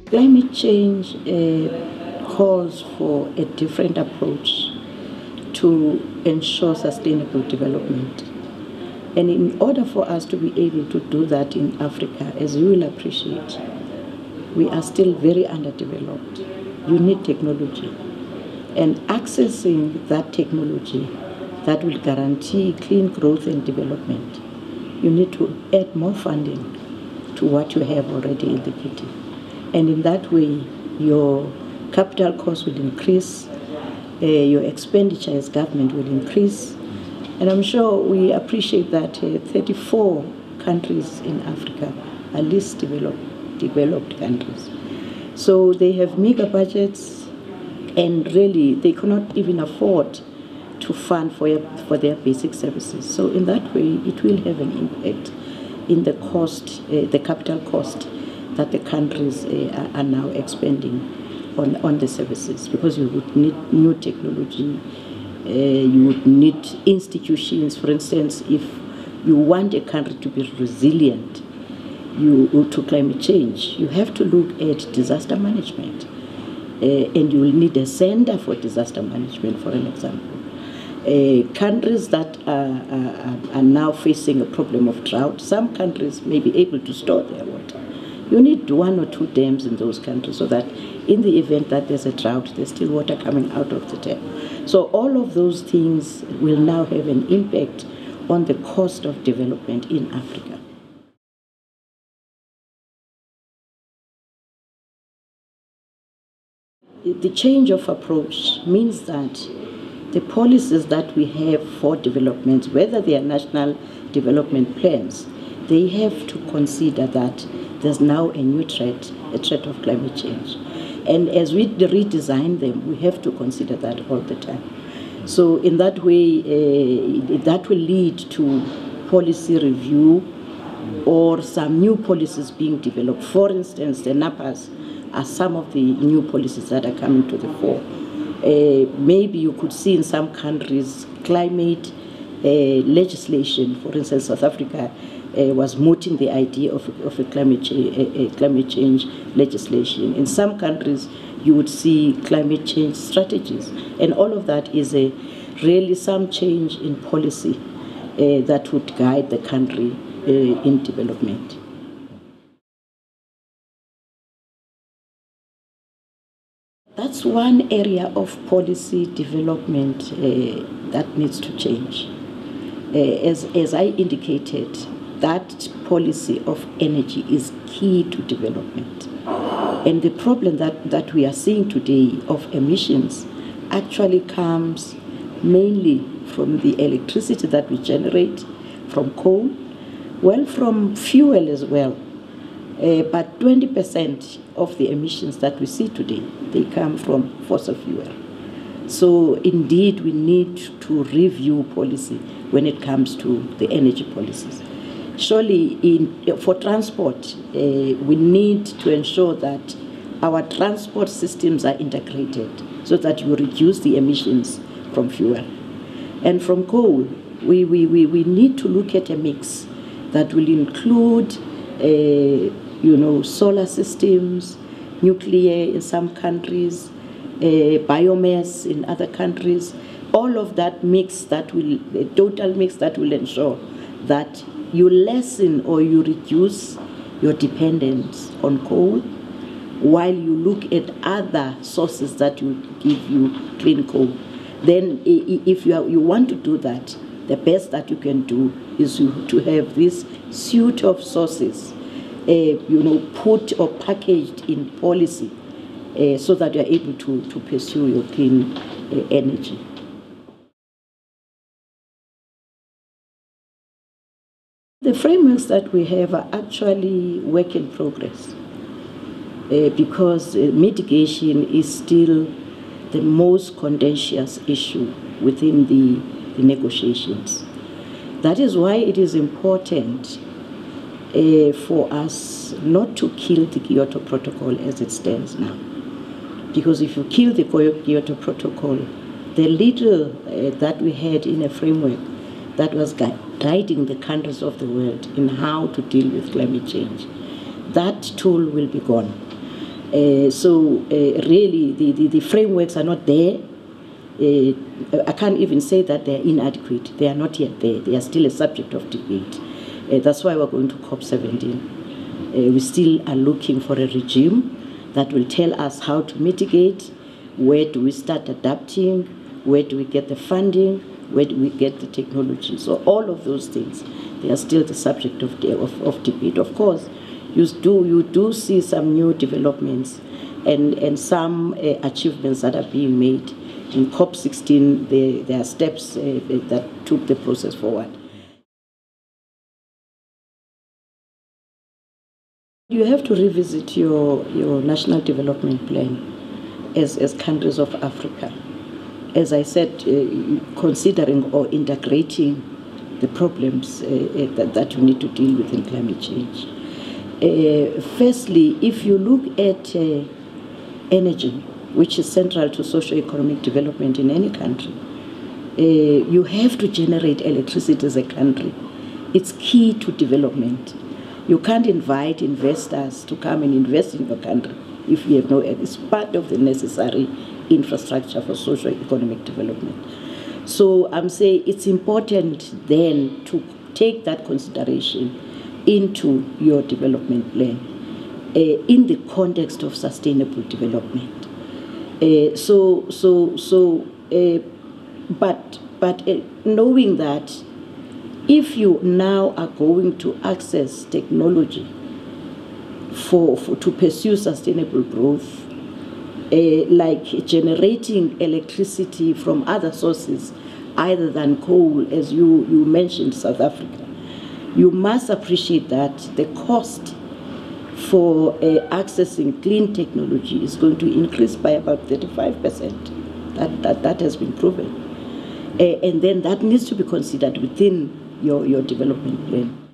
Climate change calls for a different approach to ensure sustainable development. And in order for us to be able to do that in Africa, as you will appreciate, we are still very underdeveloped. You need technology. And accessing that technology that will guarantee clean growth and development, you need to add more funding to what you have already in the kitty. And in that way, your capital cost will increase, your expenditure as government will increase. And I'm sure we appreciate that 34 countries in Africa are least developed countries. So they have meager budgets, and really they cannot even afford to fund for their basic services. So in that way, it will have an impact in the cost, the capital cost that the countries are now expending on the services, because you would need new technology, you would need institutions. For instance, if you want a country to be resilient to climate change, you have to look at disaster management, and you will need a center for disaster management, for an example. Countries that are now facing a problem of drought, some countries may be able to store their water. You need 1 or 2 dams in those countries so that in the event that there's a drought, there's still water coming out of the dam. So all of those things will now have an impact on the cost of development in Africa. The change of approach means that the policies that we have for development, whether they are national development plans, they have to consider that there's now a new threat, a threat of climate change. And as we redesign them, we have to consider that all the time. So in that way, that will lead to policy review or some new policies being developed. For instance, the NAPAs are some of the new policies that are coming to the fore. Maybe you could see in some countries climate legislation. For instance, South Africa was mooting the idea of a climate change legislation. In some countries, you would see climate change strategies. And all of that is really some change in policy that would guide the country in development. That's one area of policy development that needs to change. As I indicated, that policy of energy is key to development. And the problem that we are seeing today of emissions actually comes mainly from the electricity that we generate from coal, well, from fuel as well. But 20% of the emissions that we see today, they come from fossil fuel. So indeed, we need to review policy when it comes to the energy policies. Surely, for transport, we need to ensure that our transport systems are integrated so that you reduce the emissions from fuel. And from coal, we need to look at a mix that will include solar systems, nuclear in some countries, biomass in other countries. All of that mix, the total mix that will ensure that you lessen or you reduce your dependence on coal while you look at other sources that will give you clean coal. Then if you want to do that, the best that you can do is to have this suite of sources put or packaged in policy so that you're able to pursue your clean energy. The frameworks that we have are actually work in progress because mitigation is still the most contentious issue within the negotiations. That is why it is important for us not to kill the Kyoto Protocol as it stands now. Because if you kill the Kyoto Protocol, the little that we had in a framework that was guiding the countries of the world in how to deal with climate change, that tool will be gone. Really, the frameworks are not there. I can't even say that they're inadequate. They are not yet there. They are still a subject of debate. That's why we're going to COP17. We still are looking for a regime that will tell us how to mitigate, where do we start adapting, where do we get the funding, where do we get the technology. So all of those things, they are still the subject of debate. Of course, you do see some new developments and some achievements that are being made. In COP16, there are steps that took the process forward. You have to revisit your national development plan as countries of Africa. As I said, considering or integrating the problems that you need to deal with in climate change. Firstly, if you look at energy, which is central to socio-economic development in any country, you have to generate electricity as a country. It's key to development. You can't invite investors to come and invest in your country if you have no, it's part of the necessary infrastructure for socio-economic development. So I'm saying it's important then to take that consideration into your development plan in the context of sustainable development. But knowing that if you now are going to access technology to pursue sustainable growth, like generating electricity from other sources other than coal, as you mentioned, South Africa, you must appreciate that the cost for accessing clean technology is going to increase by about 35%. That has been proven. And then that needs to be considered within your development plan.